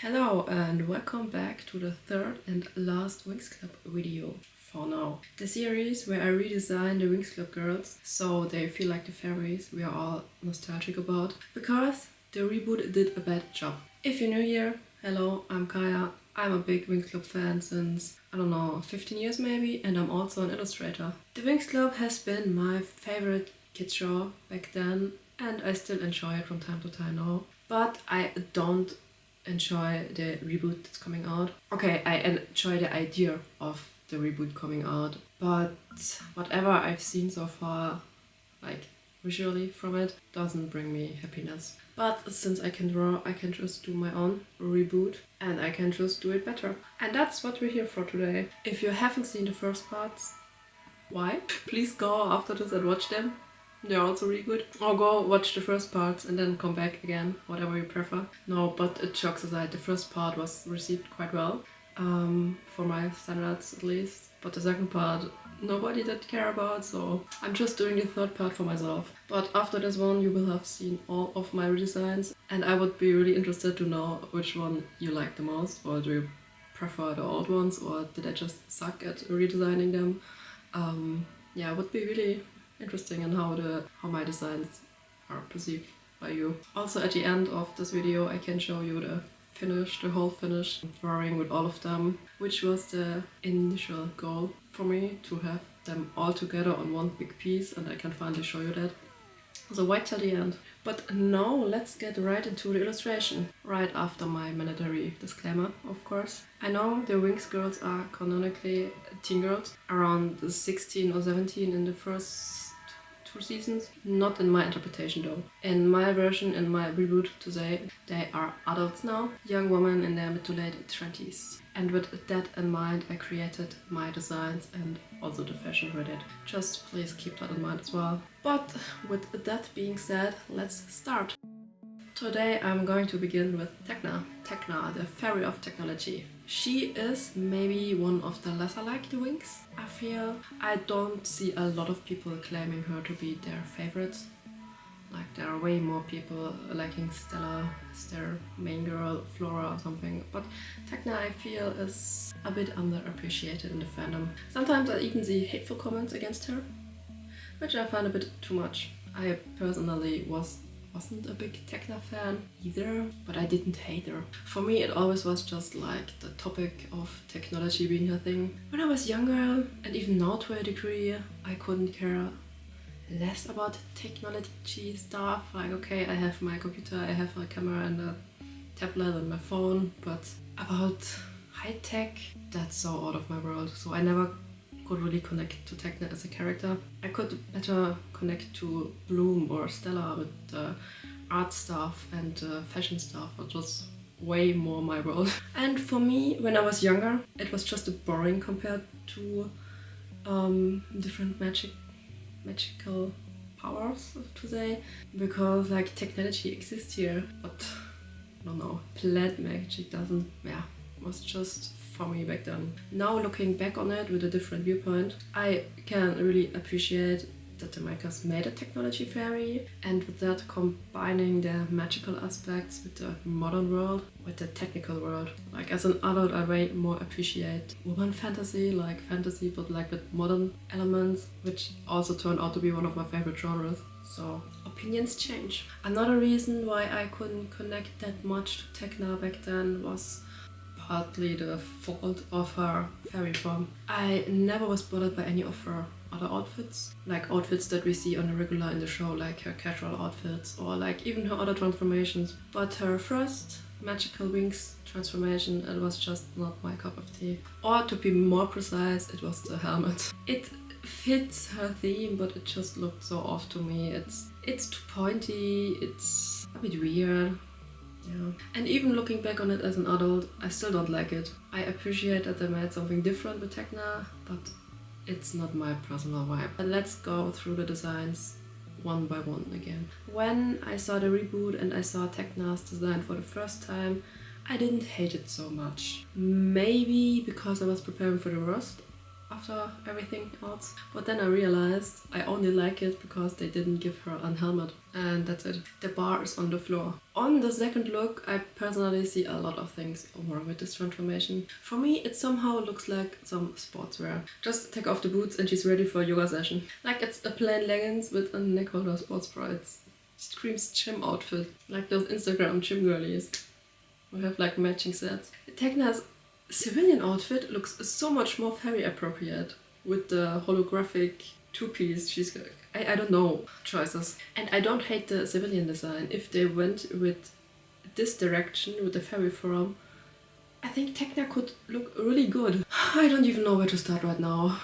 Hello and welcome back to the third and last Winx Club video for now. The series where I redesigned the Winx Club girls so they feel like the fairies we are all nostalgic about, because the reboot did a bad job. If you're new here, hello, I'm Kaya. I'm a big Winx Club fan since, I don't know, 15 years maybe, and I'm also an illustrator. The Winx Club has been my favorite kids show back then, and I still enjoy it from time to time now. But I don't enjoy the reboot that's coming out. Okay, I enjoy the idea of the reboot coming out, but whatever I've seen so far, like visually from it, doesn't bring me happiness. But since I can draw, I can just do my own reboot and I can just do it better. And that's what we're here for today. If you haven't seen the first parts, why? Please go after this and watch them. They're also really good. Or go watch the first parts and then come back again, whatever you prefer. No, but jokes aside, the first part was received quite well, for my standards at least. But the second part, nobody did care about, so I'm just doing the third part for myself. But after this one, you will have seen all of my redesigns, and I would be really interested to know which one you like the most, or do you prefer the old ones, or did I just suck at redesigning them? Yeah, it would be really interesting in how my designs are perceived by you. Also at the end of this video I can show you the whole finish drawing with all of them, which was the initial goal for me, to have them all together on one big piece, and I can finally show you that. So wait till the end. But now let's get right into the illustration, right after my mandatory disclaimer, of course. I know the Winx Girls are canonically teen girls, around 16 or 17 in the first 2 seasons. Not in my interpretation though. In my version, in my reboot today, they are adults now, young women in their mid to late 20s. And with that in mind, I created my designs and also the fashion with it. Just please keep that in mind as well. But with that being said, let's start. Today I'm going to begin with Tecna. Tecna, the fairy of technology. She is maybe one of the lesser liked Winx, I feel. I don't see a lot of people claiming her to be their favorites. Like, there are way more people liking Stella as their main girl, Flora or something. But Tecna, I feel, is a bit underappreciated in the fandom. Sometimes I even see hateful comments against her, which I find a bit too much. I personally wasn't a big Tecna fan either, but I didn't hate her. For me, it always was just like the topic of technology being her thing. When I was younger, and even now to a degree, I couldn't care less about technology stuff. Like, okay, I have my computer, I have a camera and a tablet and my phone, but about high tech, that's so out of my world. So I never could really connect to Tecna as a character. I could better connect to Bloom or Stella with the art stuff and fashion stuff, which was way more my world. And for me, when I was younger, it was just boring compared to different magical powers of today, because like technology exists here, but I don't know, plant magic doesn't, yeah, was just for me back then. Now looking back on it with a different viewpoint, I can really appreciate that the makers made a technology fairy, and with that combining the magical aspects with the modern world, with the technical world. Like, as an adult, I way more appreciate woman fantasy, like fantasy but like with modern elements, which also turned out to be one of my favorite genres. So opinions change. Another reason why I couldn't connect that much to Tecna back then was partly the fault of her fairy form. I never was bothered by any of her other outfits, like outfits that we see on a regular in the show, like her casual outfits or like even her other transformations. But her first magical Winx transformation, it was just not my cup of tea. Or to be more precise, it was the helmet. It fits her theme, but it just looked so off to me. It's too pointy, it's a bit weird. Yeah. And even looking back on it as an adult, I still don't like it. I appreciate that they made something different with Tecna, but it's not my personal vibe. And let's go through the designs one by one again. When I saw the reboot and I saw Tecna's design for the first time, I didn't hate it so much. Maybe because I was preparing for the worst. after everything else. But then I realized I only like it because they didn't give her a helmet. And that's it. The bar is on the floor. On the second look, I personally see a lot of things wrong with this transformation. For me, it somehow looks like some sportswear. Just take off the boots and she's ready for a yoga session. Like it's a plain leggings with a neck holder sports bra. It screams gym outfit. Like those Instagram gym girlies who have like matching sets. Tecna's civilian outfit looks so much more fairy appropriate with the holographic two-piece. She's I don't know choices. And I don't hate the civilian design. If they went with this direction with the fairy form, I think Tecna could look really good. I don't even know where to start right now.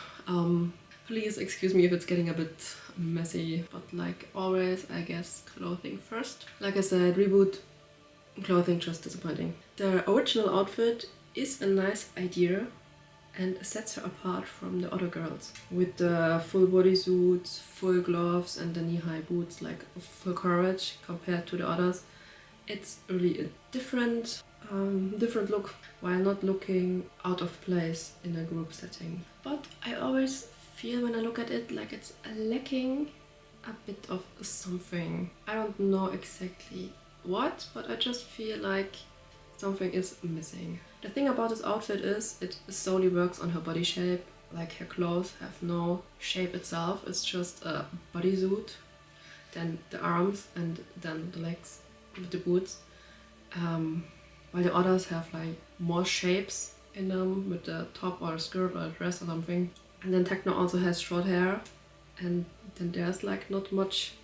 Please excuse me if it's getting a bit messy, but like always, I guess clothing first. Like I said, Reboot clothing just disappointing. The original outfit is a nice idea and sets her apart from the other girls. With the full bodysuits, full gloves and the knee-high boots, like full courage compared to the others. It's really a different look while not looking out of place in a group setting. But I always feel when I look at it like it's lacking a bit of something. I don't know exactly what, but I just feel like something is missing. The thing about this outfit is it solely works on her body shape. Like her clothes have no shape itself, it's just a bodysuit, then the arms and then the legs with the boots. While the others have like more shapes in them with the top or a skirt or a dress or something. And then Tecna also has short hair and then there's like not much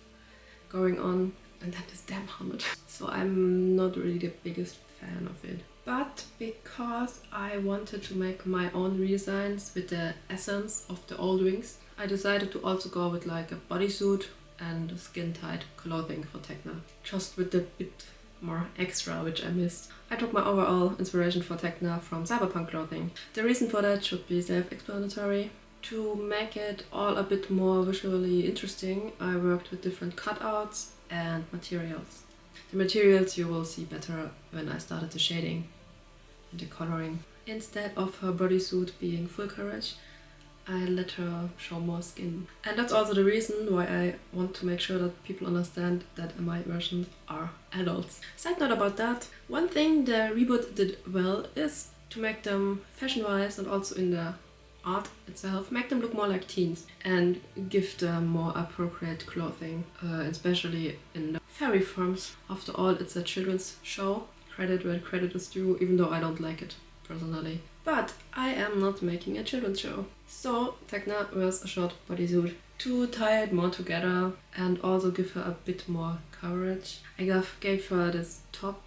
going on. And then this damn helmet. So I'm not really the biggest fan of it. But because I wanted to make my own redesigns with the essence of the old Winx, I decided to also go with like a bodysuit and skin-tight clothing for Tecna. Just with a bit more extra, which I missed. I took my overall inspiration for Tecna from cyberpunk clothing. The reason for that should be self-explanatory. To make it all a bit more visually interesting, I worked with different cutouts and materials. The materials you will see better when I started the shading and the coloring. Instead of her bodysuit being full coverage, I let her show more skin. And that's also the reason why I want to make sure that people understand that my versions are adults. Side note about that, one thing the Reboot did well is to make them fashion-wise and also in the art itself, make them look more like teens and give them more appropriate clothing, especially in the fairy forms. After all, it's a children's show. Credit where credit is due, even though I don't like it personally. But I am not making a children's show. So Tecna wears a short bodysuit to tie it more together and also give her a bit more coverage. I gave her this top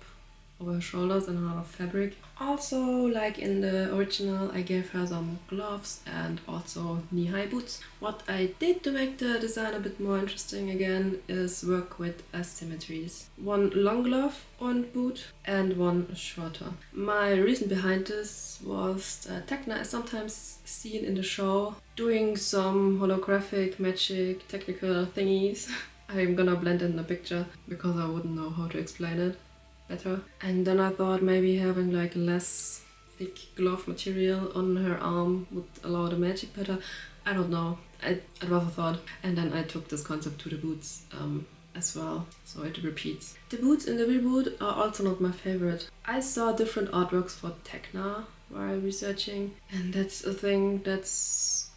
over her shoulders and a lot of fabric. Also, like in the original, I gave her some gloves and also knee-high boots. What I did to make the design a bit more interesting again is work with asymmetries. One long glove on boot and one shorter. My reason behind this was that Tecna is sometimes seen in the show doing some holographic, magic, technical thingies. I'm gonna blend in the picture because I wouldn't know how to explain it better. And then I thought maybe having like less thick glove material on her arm would allow the magic better. I don't know. I rather thought. And then I took this concept to the boots as well, so it repeats. The boots in the Reboot are also not my favorite. I saw different artworks for Tecna while researching, and that's a thing that's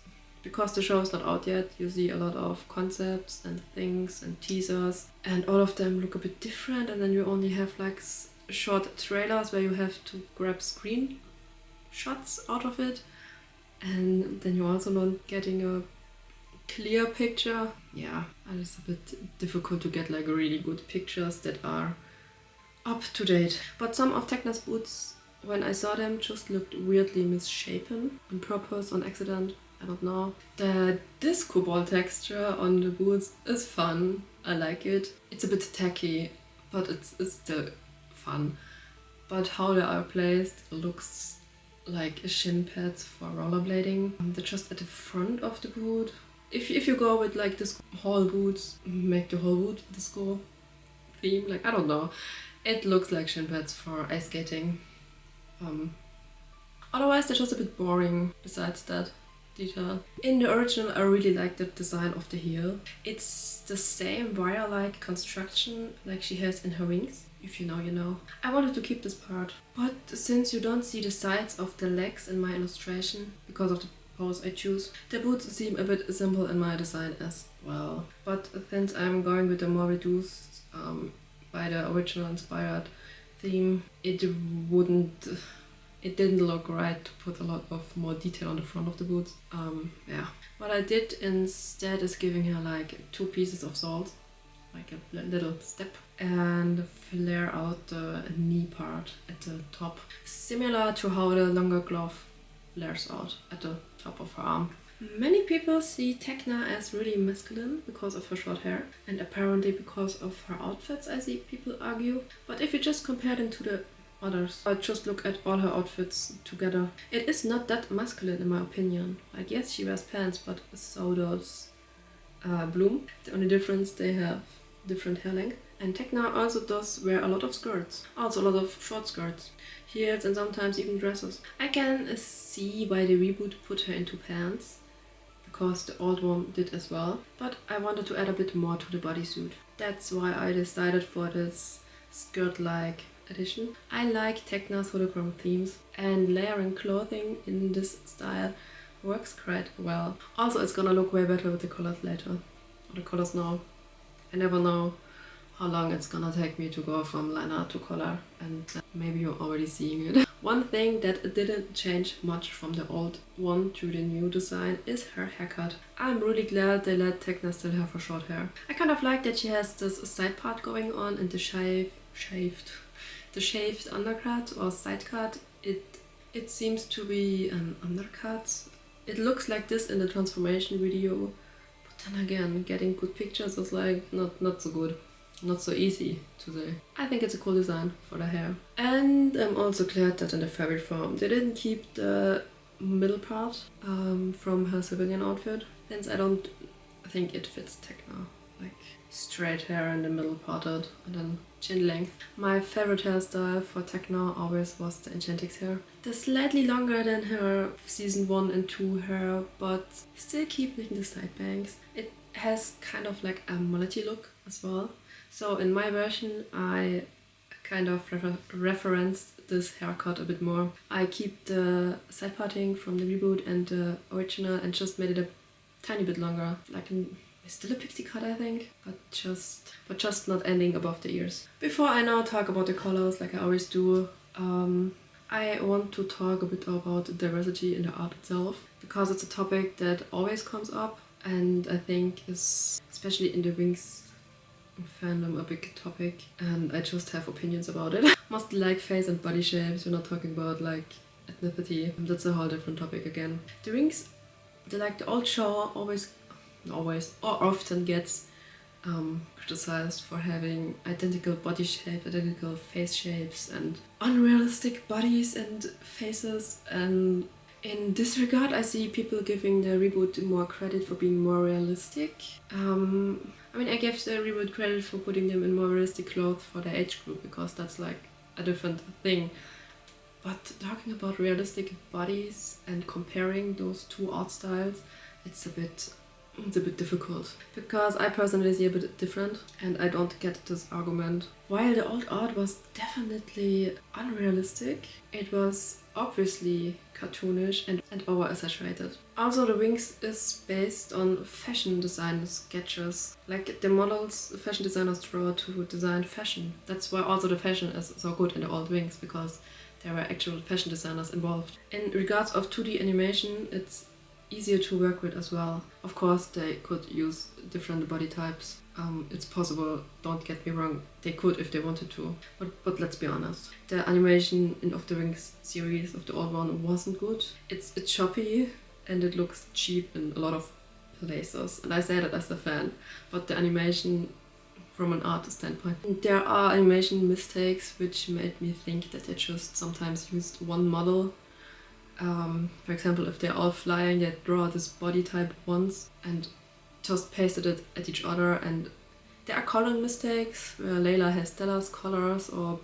because the show is not out yet, you see a lot of concepts and things and teasers, and all of them look a bit different, and then you only have like short trailers where you have to grab screen shots out of it, and then you're also not getting a clear picture. Yeah, and it's a bit difficult to get like really good pictures that are up to date. But some of Tecna's boots, when I saw them, just looked weirdly misshapen, on purpose, on accident. I don't know. The disco ball texture on the boots is fun. I like it. It's a bit tacky, but it's still fun. But how they are placed looks like shin pads for rollerblading. They're just at the front of the boot. If you go with like disco whole boots, make the whole boot disco theme. Like, I don't know. It looks like shin pads for ice skating. Otherwise, they're just a bit boring besides that. detail. In the original, I really like the design of the heel. It's the same wire-like construction like she has in her wings. If you know, you know. I wanted to keep this part, but since you don't see the sides of the legs in my illustration because of the pose I choose, the boots seem a bit simple in my design as well. But since I'm going with a more reduced, by the original inspired theme, it didn't look right to put a lot of more detail on the front of the boots. Yeah. What I did instead is giving her like 2 pieces of salt, like a little step, and flare out the knee part at the top, similar to how the longer glove flares out at the top of her arm. Many people see Tecna as really masculine because of her short hair, and apparently because of her outfits, I see people argue. But if you just compare them to the others, or just look at all her outfits together, it is not that masculine in my opinion. Like, yes, she wears pants, but so does Bloom. The only difference, they have different hair length. And Tecna also does wear a lot of skirts, also a lot of short skirts, heels, and sometimes even dresses. I can see why the reboot put her into pants, because the old one did as well, but I wanted to add a bit more to the bodysuit. That's why I decided for this skirt-like edition. I like Tecna's hologram themes, and layering clothing in this style works quite well. Also, it's gonna look way better with the colors later, or the colors now. I never know how long it's gonna take me to go from liner to color, and maybe you're already seeing it. One thing that didn't change much from the old one to the new design is her haircut. I'm really glad they let Tecna still have her short hair. I kind of like that she has this side part going on and the shaved undercut or side cut. It seems to be an undercut. It looks like this in the transformation video, but then again, getting good pictures is like not so good. Not so easy to say. I think it's a cool design for the hair. And I'm also glad that in the fairy form they didn't keep the middle part from her civilian outfit, since I don't think it fits Tecna. Like straight hair in the middle parted and then chin length. My favorite hairstyle for Tecna always was the Enchantix hair. They're slightly longer than her season 1 and 2 hair, but still keeping the side bangs. It has kind of like a mullety look as well. So in my version, I kind of referenced this haircut a bit more. I keep the side parting from the reboot and the original and just made it a tiny bit longer. Like still a pixie cut, I think, but just not ending above the ears. Before I now talk about the colors, like I always do, I want to talk a bit about diversity in the art itself, because it's a topic that always comes up, and I think is, especially in the Winx fandom, a big topic, and I just have opinions about it. Mostly like face and body shapes. We're not talking about like ethnicity. That's a whole different topic again. The Winx, the old show always or often gets criticized for having identical body shape, identical face shapes, and unrealistic bodies and faces. And in this regard, I see people giving the reboot more credit for being more realistic. I mean, I gave the reboot credit for putting them in more realistic clothes for their age group, because that's like a different thing. But talking about realistic bodies and comparing those two art styles, it's a bit difficult, because I personally see a bit different, and I don't get this argument. While the old art was definitely unrealistic, it was obviously cartoonish and over-exaggerated. Also, the Winx is based on fashion design sketches. Like the models fashion designers draw to design fashion. That's why also the fashion is so good in the old Winx, because there were actual fashion designers involved. In regards of 2D animation, it's easier to work with as well. Of course, they could use different body types. It's possible, don't get me wrong, they could if they wanted to. But let's be honest, the animation of the Winx series, of the old one, wasn't good. It's choppy and it looks cheap in a lot of places. And I say that as a fan, but the animation from an art standpoint. There are animation mistakes which made me think that they just sometimes used one model. For example, if they're all flying, they draw this body type once and just pasted it at each other, and there are coloring mistakes where Layla has Stella's colors or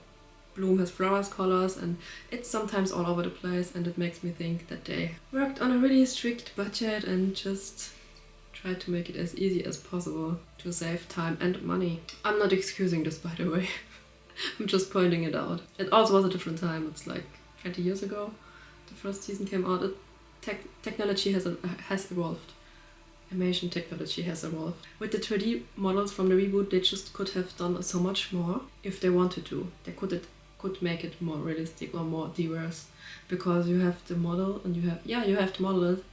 Bloom has flowers colors, and it's sometimes all over the place, and it makes me think that they worked on a really strict budget and just tried to make it as easy as possible to save time and money. I'm not excusing this, by the way. I'm just pointing it out. It also was a different time. It's like 20 years ago the first season came out. Technology has evolved. Animation technology has evolved. With the 3D models from the reboot, they just could have done so much more if they wanted to. They could make it more realistic or more diverse, because you have the model and you have to model it,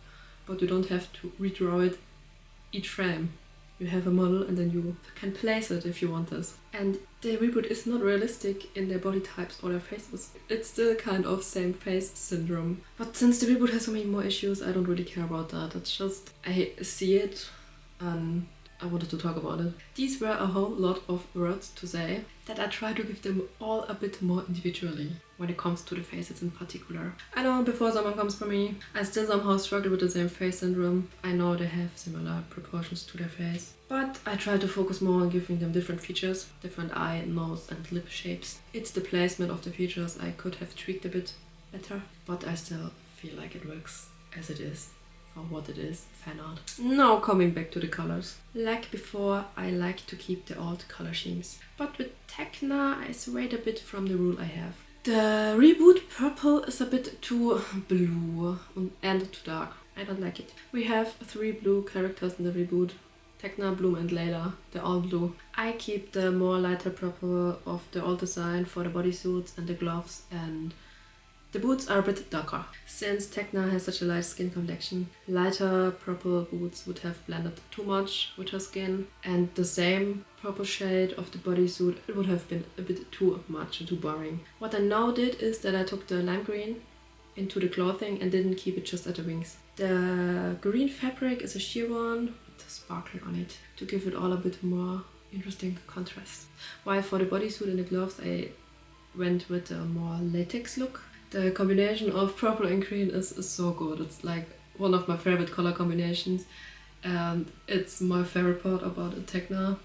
but you don't have to redraw it each frame. You have a model and then you can place it if you want this. And the reboot is not realistic in their body types or their faces. It's still kind of same face syndrome. But since the reboot has so many more issues, I don't really care about that. It's just, I see it and I wanted to talk about it. These were a whole lot of words to say that I try to give them all a bit more individually when it comes to the faces in particular. I know before someone comes for me, I still somehow struggle with the same face syndrome. I know they have similar proportions to their face, but I try to focus more on giving them different features, different eye, nose and lip shapes. It's the placement of the features I could have tweaked a bit better, but I still feel like it works as it is. For what it is, fan art. Now coming back to the colors. Like before, I like to keep the old color schemes. But with Tecna, I swayed a bit from the rule I have. The reboot purple is a bit too blue and too dark. I don't like it. We have 3 blue characters in the reboot. Tecna, Bloom and Layla. They're all blue. I keep the more lighter purple of the old design for the bodysuits and the gloves, and the boots are a bit darker. Since Tecna has such a light skin complexion, lighter purple boots would have blended too much with her skin, and the same purple shade of the bodysuit, it would have been a bit too much and too boring. What I now did is that I took the lime green into the clothing and didn't keep it just at the wings. The green fabric is a sheer one with a sparkle on it to give it all a bit more interesting contrast. While for the bodysuit and the gloves I went with a more latex look. The combination of purple and green is so good. It's like one of my favorite color combinations, and it's my favorite part about Tecna.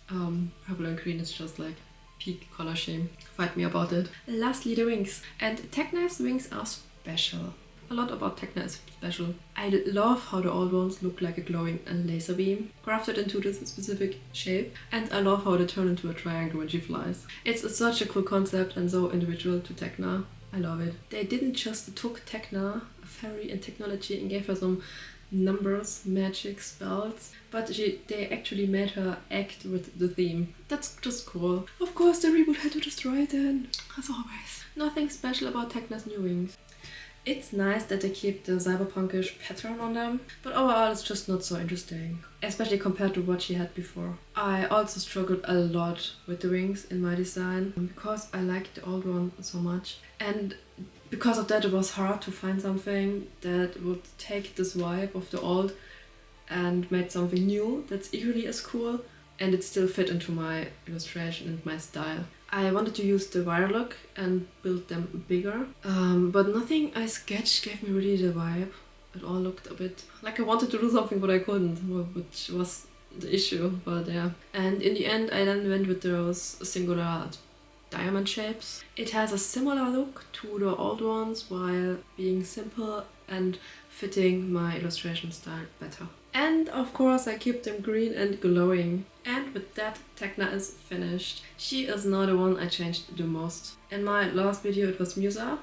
Purple and green is just like peak color scheme. Fight me about it. Lastly, the wings. And Tecna's wings are special. A lot about Tecna is special. I love how the old ones look like a glowing laser beam, crafted into this specific shape, and I love how they turn into a triangle when she flies. It's such a cool concept and so individual to Tecna. I love it. They didn't just took Tecna, a fairy in technology, and gave her some numbers, magic, spells, but they actually made her act with the theme. That's just cool. Of course the reboot had to destroy it then, as always. Nothing special about Tecna's new wings. It's nice that they keep the cyberpunkish pattern on them, but overall it's just not so interesting, especially compared to what she had before. I also struggled a lot with the wings in my design because I liked the old one so much, and because of that it was hard to find something that would take this vibe of the old and made something new that's equally as cool and it still fit into my illustration and my style. I wanted to use the wire look and build them bigger, but nothing I sketched gave me really the vibe. It all looked a bit like I wanted to do something but I couldn't, which was the issue, but yeah. And in the end I then went with those singular diamond shapes. It has a similar look to the old ones while being simple and fitting my illustration style better. And of course I keep them green and glowing. And with that, Tecna is finished. She is now the one I changed the most. In my last video it was Musa,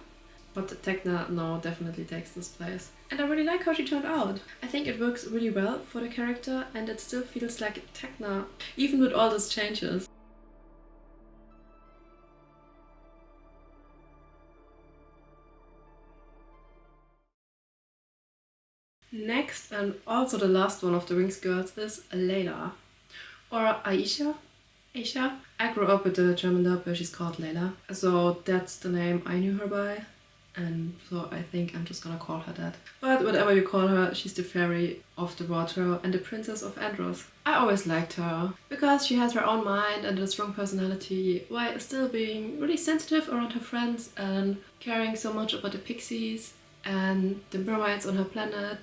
but Tecna now definitely takes this place. And I really like how she turned out. I think it works really well for the character and it still feels like Tecna, even with all these changes. Next, and also the last one of the Winx Girls, is Leila. Or Aisha? I grew up with the German dub where she's called Leila, so that's the name I knew her by, and so I think I'm just gonna call her that. But whatever you call her, she's the fairy of the water and the princess of Andros. I always liked her, because she has her own mind and a strong personality, while still being really sensitive around her friends and caring so much about the pixies and the mermaids on her planet.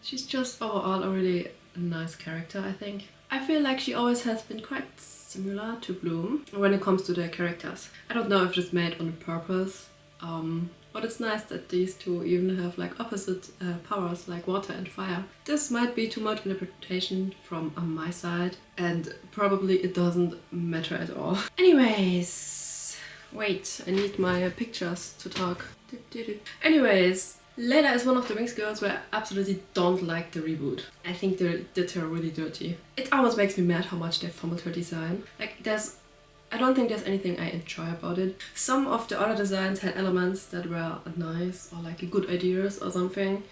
She's just overall a really nice character, I think. I feel like she always has been quite similar to Bloom when it comes to their characters. I don't know if it's made on purpose, but it's nice that these two even have like opposite powers like water and fire. This might be too much interpretation from my side, and probably it doesn't matter at all. Anyways, wait, I need my pictures to talk. Anyways, Layla is one of the Winx Girls where I absolutely don't like the reboot. I think they did her really dirty. It almost makes me mad how much they fumbled her design. Like, I don't think there's anything I enjoy about it. Some of the other designs had elements that were nice or like good ideas or something.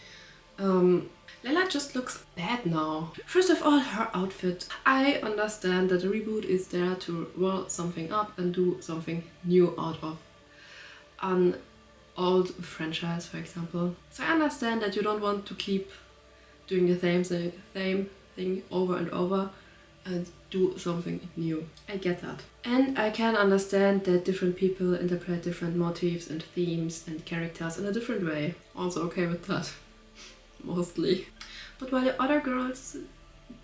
Layla just looks bad now. First of all, her outfit. I understand that the reboot is there to roll something up and do something new out of an old franchise, for example. So I understand that you don't want to keep doing the same thing over and over and do something new. I get that. And I can understand that different people interpret different motifs and themes and characters in a different way. Also okay with that. Mostly. But while the other girls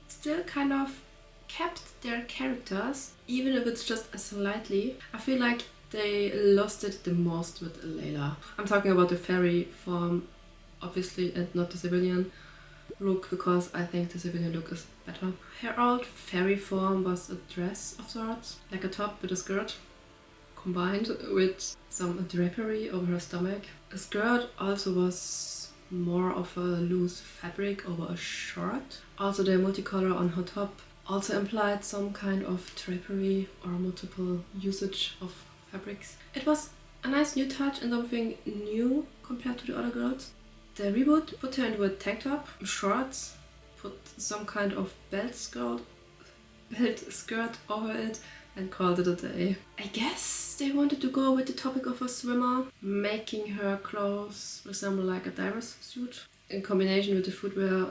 still kind of kept their characters, even if it's just slightly, I feel like they lost it the most with Leila. I'm talking about the fairy form, obviously, and not the civilian look, because I think the civilian look is better. Her old fairy form was a dress of sorts, like a top with a skirt, combined with some drapery over her stomach. A skirt also was more of a loose fabric over a short. Also the multicolor on her top also implied some kind of drapery or multiple usage of fabrics. It was a nice new touch and something new compared to the other girls. The reboot put her into a tank top, shorts, put some kind of belt skirt over it and called it a day. I guess they wanted to go with the topic of a swimmer, making her clothes resemble like a diver's suit. In combination with the footwear,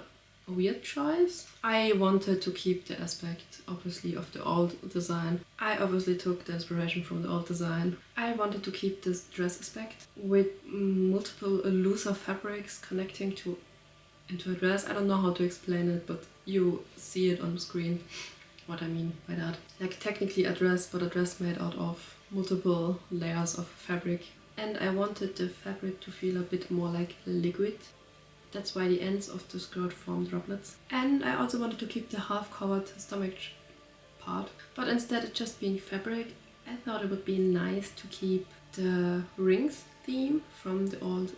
a weird choice. I wanted to keep the aspect, obviously, of the old design. I obviously took the inspiration from the old design. I wanted to keep this dress aspect with multiple looser fabrics connecting into a dress. I don't know how to explain it, but you see it on the screen what I mean by that. Like technically a dress, but a dress made out of multiple layers of fabric. And I wanted the fabric to feel a bit more like liquid. That's why the ends of the skirt form droplets. And I also wanted to keep the half-covered stomach part. But instead of just being fabric, I thought it would be nice to keep the rings theme from the old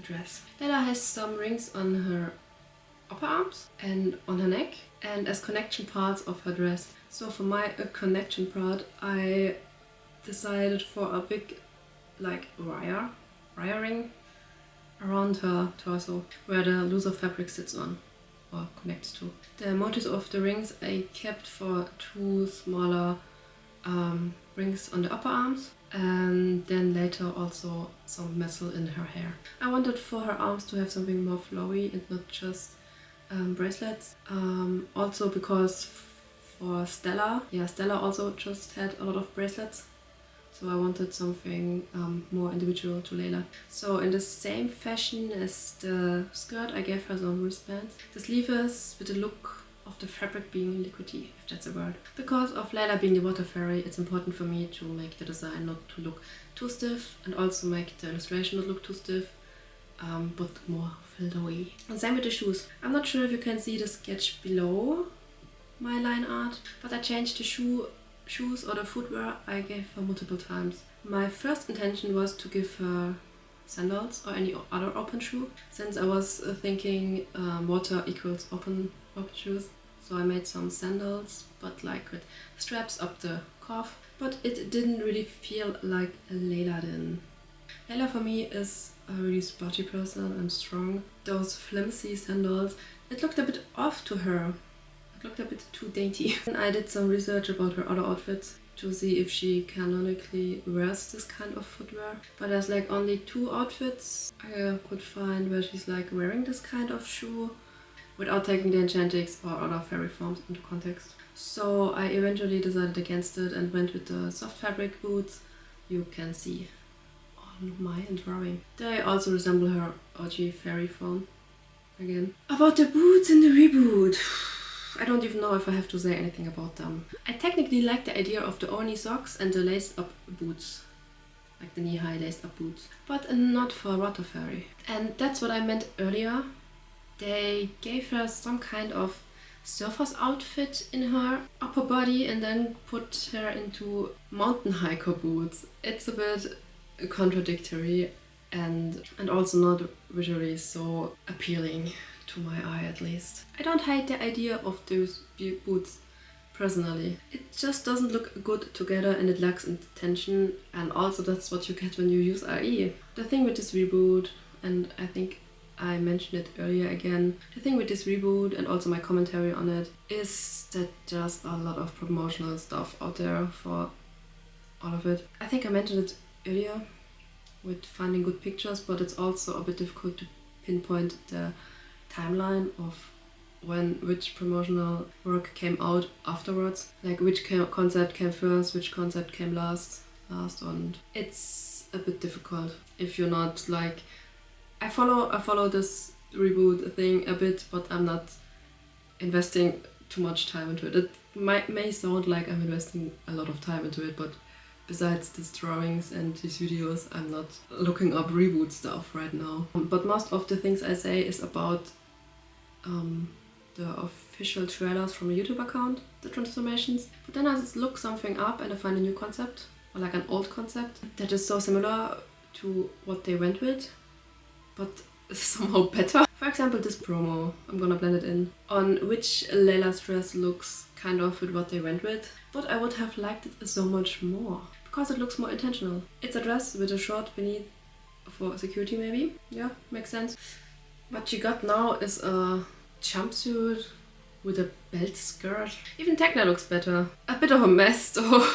dress. Leila has some rings on her upper arms and on her neck and as connection parts of her dress. So for my connection part, I decided for a big like wire ring around her torso, where the looser fabric sits on or connects to. The motifs of the rings I kept for two smaller rings on the upper arms, and then later also some metal in her hair. I wanted for her arms to have something more flowy and not just bracelets. Also because for Stella also just had a lot of bracelets. So I wanted something more individual to Leila. So in the same fashion as the skirt, I gave her some wristbands. The sleeves with the look of the fabric being liquidy, if that's a word. Because of Leila being the water fairy, it's important for me to make the design not to look too stiff and also make the illustration not look too stiff, but more filled away. And same with the shoes. I'm not sure if you can see the sketch below my line art, but I changed the shoes or the footwear I gave her multiple times. My first intention was to give her sandals or any other open shoe, since I was thinking water equals open shoes. So I made some sandals, but like with straps up the calf. But it didn't really feel like Leila then. Leila for me is a really sporty person and strong. Those flimsy sandals, it looked a bit off to her. It looked a bit too dainty. And I did some research about her other outfits to see if she canonically wears this kind of footwear. But there's like only 2 outfits I could find where she's like wearing this kind of shoe without taking the Enchantix or other fairy forms into context. So I eventually decided against it and went with the soft fabric boots you can see on my drawing. They also resemble her OG fairy form again. About the boots in the reboot. I don't even know if I have to say anything about them. I technically like the idea of the Oni socks and the laced up boots. Like the knee-high laced up boots. But not for Water Fairy. And that's what I meant earlier. They gave her some kind of surfer's outfit in her upper body and then put her into mountain hiker boots. It's a bit contradictory and also not visually so appealing to my eye, at least. I don't hate the idea of those boots personally. It just doesn't look good together and it lacks intention, and also that's what you get when you use IE. The thing with this reboot, and I think I mentioned it earlier again, the thing with this reboot and also my commentary on it is that there's a lot of promotional stuff out there for all of it. I think I mentioned it earlier with finding good pictures, but it's also a bit difficult to pinpoint the timeline of when which promotional work came out afterwards. Like which concept came first, which concept came last, and it's a bit difficult if you're not like... I follow this reboot thing a bit, but I'm not investing too much time into it. It may sound like I'm investing a lot of time into it, but besides these drawings and these videos, I'm not looking up reboot stuff right now. But most of the things I say is about the official trailers from a YouTube account, the transformations. But then I look something up and I find a new concept, or like an old concept, that is so similar to what they went with, but somehow better. For example, this promo, I'm gonna blend it in, on which Layla's dress looks kind of with what they went with, but I would have liked it so much more, because it looks more intentional. It's a dress with a short beneath for security maybe, yeah, makes sense. What she got now is a jumpsuit with a belt skirt. Even Tecna looks better. A bit of a mess though,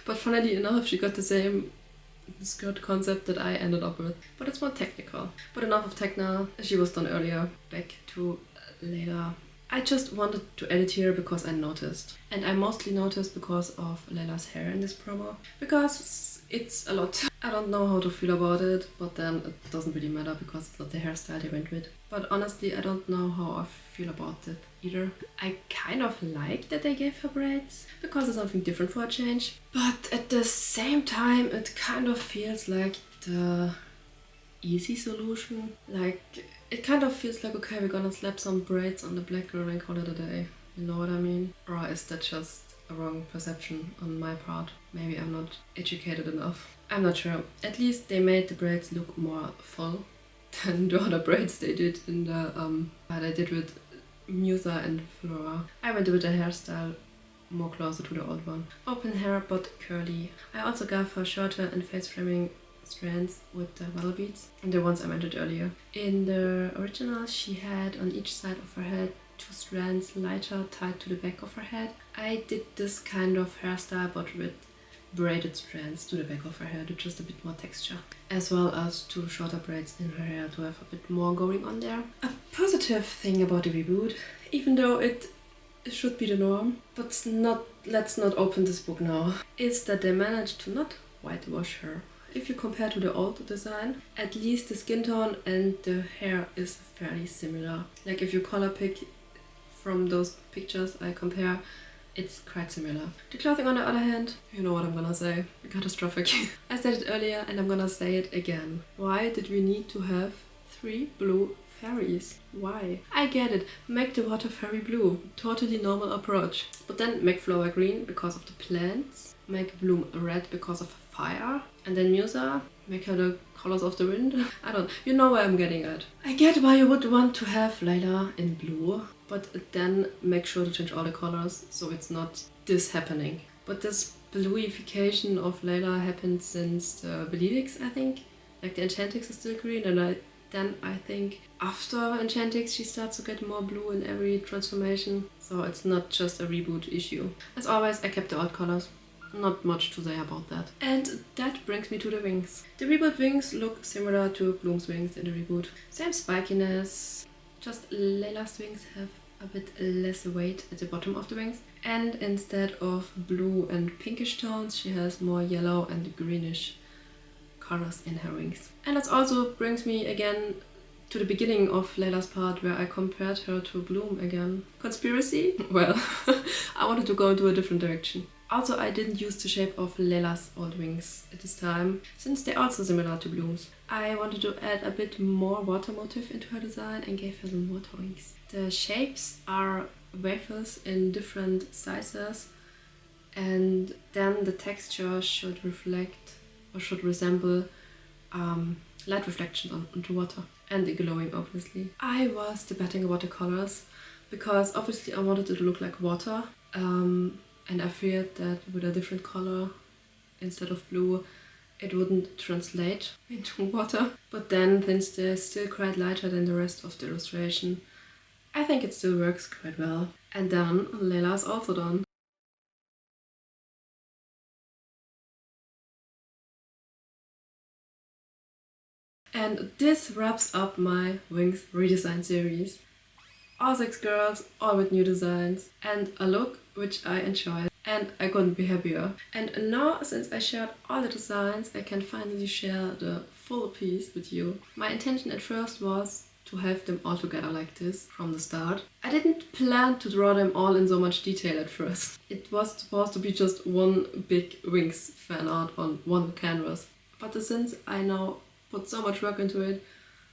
but funnily enough she got the same skirt concept that I ended up with, but it's more technical. But enough of Tecna, she was done earlier. Back to Leila. I just wanted to edit here because I noticed, and I mostly noticed because of Leila's hair in this promo, because it's a lot. I don't know how to feel about it, but then it doesn't really matter because it's not the hairstyle they went with. But honestly, I don't know how I feel about it either. I kind of like that they gave her braids, because it's something different for a change. But at the same time, it kind of feels like the easy solution. Like, it kind of feels like, okay, we're gonna slap some braids on the black girl and call it a day. You know what I mean? Or is that just a wrong perception on my part? Maybe I'm not educated enough. I'm not sure. At least they made the braids look more full than the other braids they did in the they did with Musa and Flora. I went with the hairstyle more closer to the old one. Open hair but curly. I also gave her shorter and face framing strands with the metal beads, and the ones I mentioned earlier. In the original she had on each side of her head 2 strands lighter tied to the back of her head. I did this kind of hairstyle but with braided strands to the back of her hair to just a bit more texture, as well as 2 shorter braids in her hair to have a bit more going on there. A positive thing about the reboot, even though it should be the norm, but let's not open this book now, is that they managed to not whitewash her. If you compare to the old design, at least the skin tone and the hair is fairly similar. Like if you color pick from those pictures I compare, it's quite similar. The clothing on the other hand, you know what I'm gonna say, catastrophic. I said it earlier and I'm gonna say it again. Why did we need to have 3 blue fairies? Why? I get it, make the water fairy blue, totally normal approach. But then make flower green because of the plants, make bloom red because of fire, and then Musa, make her the colors of the wind. I don't, you know where I'm getting at. I get why you would want to have Leila in blue, but then make sure to change all the colors so it's not this happening. But this bluification of Leila happened since the Believix, I think. Like the Enchantix is still green, and then I think after Enchantix she starts to get more blue in every transformation. So it's not just a reboot issue. As always, I kept the old colors. Not much to say about that. And that brings me to the wings. The reboot wings look similar to Bloom's wings in the reboot. Same spikiness, just Leila's wings have a bit less weight at the bottom of the wings. And instead of blue and pinkish tones, she has more yellow and greenish colors in her wings. And that also brings me again to the beginning of Layla's part where I compared her to Bloom again. Conspiracy? Well, I wanted to go into a different direction. Also, I didn't use the shape of Layla's old wings at this time, since they're also similar to Bloom's. I wanted to add a bit more water motif into her design and gave her some water wings. The shapes are wafers in different sizes, and then the texture should reflect or should resemble light reflection onto water and the glowing, obviously. I was debating about the colors because obviously I wanted it to look like water, and I feared that with a different color instead of blue it wouldn't translate into water. But then, since they're still quite lighter than the rest of the illustration, I think it still works quite well. And then Layla's also done. And this wraps up my Winx redesign series. All 6 girls, all with new designs, and a look which I enjoyed, and I couldn't be happier. And now, since I shared all the designs, I can finally share the full piece with you. My intention at first was to have them all together like this from the start. I didn't plan to draw them all in so much detail at first. It was supposed to be just one big Winx fan art on one canvas. But since I now put so much work into it,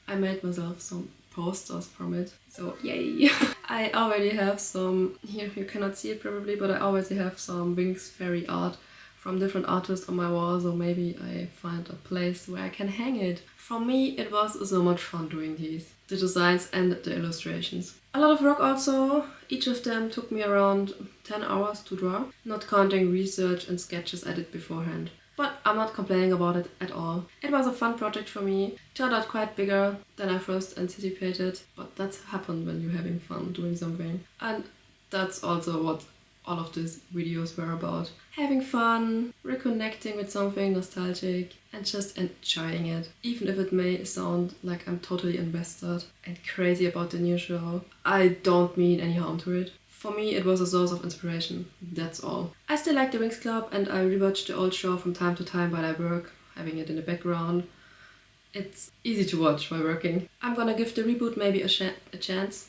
I made myself some posters from it. So yay! I already have some, here you cannot see it probably, but I already have some Winx fairy art from different artists on my wall, so maybe I find a place where I can hang it. For me it was so much fun doing these, the designs and the illustrations. A lot of work also. Each of them took me around 10 hours to draw, not counting research and sketches I did beforehand. But I'm not complaining about it at all. It was a fun project for me. Turned out quite bigger than I first anticipated, but that's happened when you're having fun doing something. And that's also what all of these videos were about. Having fun, reconnecting with something nostalgic, and just enjoying it. Even if it may sound like I'm totally invested and crazy about the new show, I don't mean any harm to it. For me, it was a source of inspiration, that's all. I still like the Winx Club and I rewatch the old show from time to time while I work, having it in the background. It's easy to watch while working. I'm gonna give the reboot maybe a chance,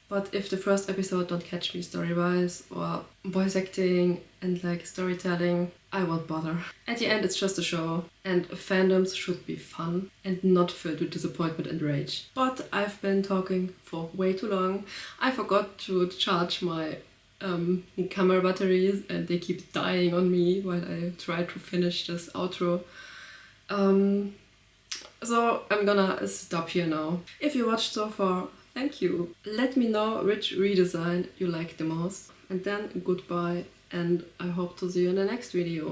but if the first episode don't catch me story-wise or voice acting and like storytelling, I won't bother. At the end, it's just a show, and fandoms should be fun and not filled with disappointment and rage. But I've been talking for way too long. I forgot to charge my camera batteries and they keep dying on me while I try to finish this outro. So I'm gonna stop here now. If you watched so far, thank you. Let me know which redesign you like the most. And then goodbye, and I hope to see you in the next video.